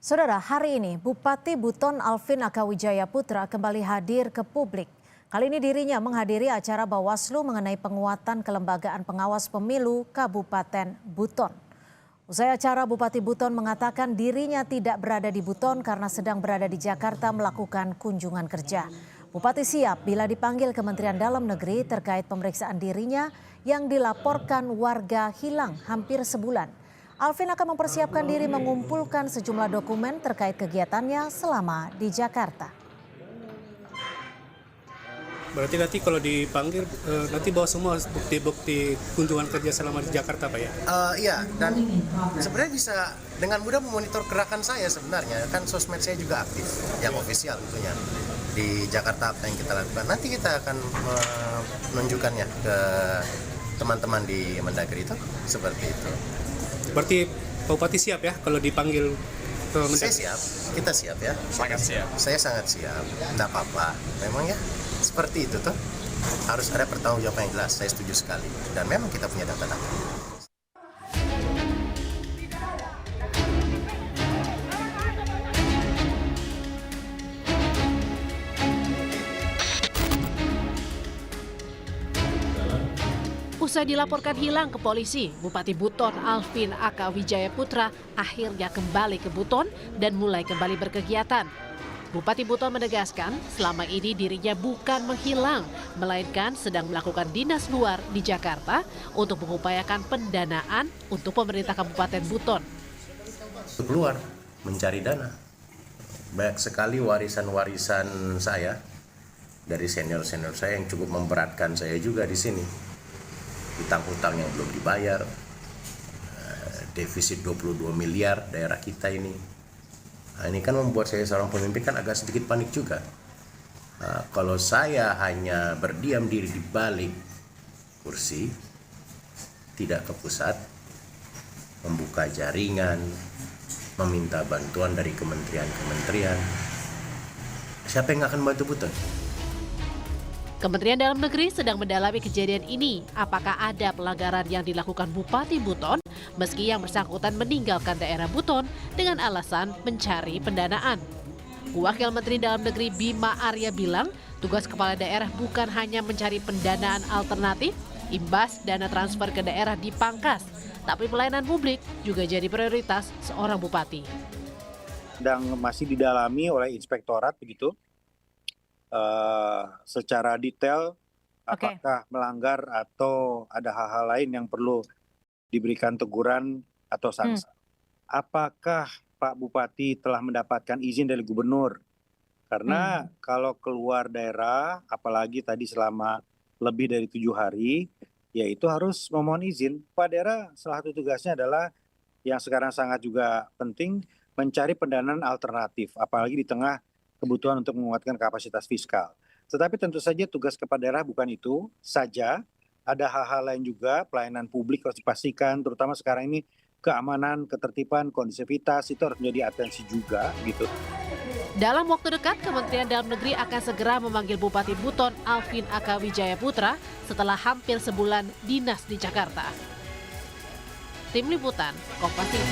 Saudara, hari ini Bupati Buton Alvin Akawijaya Putra kembali hadir ke publik. Kali ini dirinya menghadiri acara Bawaslu mengenai penguatan kelembagaan pengawas pemilu Kabupaten Buton. Usai acara, Bupati Buton mengatakan dirinya tidak berada di Buton karena sedang berada di Jakarta melakukan kunjungan kerja. Bupati siap bila dipanggil Kementerian Dalam Negeri terkait pemeriksaan dirinya yang dilaporkan warga hilang hampir sebulan. Alvin akan mempersiapkan diri mengumpulkan sejumlah dokumen terkait kegiatannya selama di Jakarta. Berarti nanti kalau dipanggil nanti bawa semua bukti-bukti kunjungan kerja selama di Jakarta, Pak ya? Iya, dan sebenarnya bisa dengan mudah memonitor gerakan saya sebenarnya. Kan sosmed saya juga aktif, yang ofisial tentunya. Di Jakarta apa yang kita lakukan. Nanti kita akan menunjukkannya ke teman-teman di Mendagri itu, seperti itu. Berarti Pak Bupati siap ya kalau dipanggil ke Mendagri? Saya siap, kita siap ya. Sangat siap. Saya sangat siap, tidak apa-apa. Memang ya seperti itu tuh. Harus ada pertanggungjawaban yang jelas, saya setuju sekali. Dan memang kita punya data-data. Usai dilaporkan hilang ke polisi, Bupati Buton Alvin Akawijaya Putra akhirnya kembali ke Buton dan mulai kembali berkegiatan. Bupati Buton menegaskan selama ini dirinya bukan menghilang, melainkan sedang melakukan dinas luar di Jakarta untuk mengupayakan pendanaan untuk pemerintah Kabupaten Buton. Keluar mencari dana. Banyak sekali warisan-warisan saya dari senior-senior saya yang cukup memberatkan saya juga di sini. Hutang-hutang yang belum dibayar, defisit 22 miliar daerah kita ini. Nah, ini kan membuat saya seorang pemimpin kan agak sedikit panik juga. Kalau saya hanya berdiam diri di balik kursi, tidak ke pusat, membuka jaringan, meminta bantuan dari kementerian-kementerian, siapa yang akan bantu Buton? Kementerian Dalam Negeri sedang mendalami kejadian ini. Apakah ada pelanggaran yang dilakukan Bupati Buton meski yang bersangkutan meninggalkan daerah Buton dengan alasan mencari pendanaan? Wakil Menteri Dalam Negeri Bima Arya bilang, tugas kepala daerah bukan hanya mencari pendanaan alternatif, imbas dana transfer ke daerah dipangkas, tapi pelayanan publik juga jadi prioritas seorang bupati. Sedang masih didalami oleh inspektorat begitu. Secara detail apakah melanggar atau ada hal-hal lain yang perlu diberikan teguran atau sanksi. Apakah Pak Bupati telah mendapatkan izin dari gubernur? Karena kalau keluar daerah, apalagi tadi selama lebih dari 7 hari, yaitu harus memohon izin. Pak daerah salah satu tugasnya adalah yang sekarang sangat juga penting, mencari pendanaan alternatif, apalagi di tengah kebutuhan untuk menguatkan kapasitas fiskal. Tetapi tentu saja tugas kepala daerah bukan itu saja, ada hal-hal lain juga, pelayanan publik harus dipastikan, terutama sekarang ini keamanan, ketertiban, kondusivitas itu harus menjadi atensi juga gitu. Dalam waktu dekat, Kementerian Dalam Negeri akan segera memanggil Bupati Buton Alvin Akawijaya Putra setelah hampir sebulan dinas di Jakarta. Tim Liputan, Kompas TV.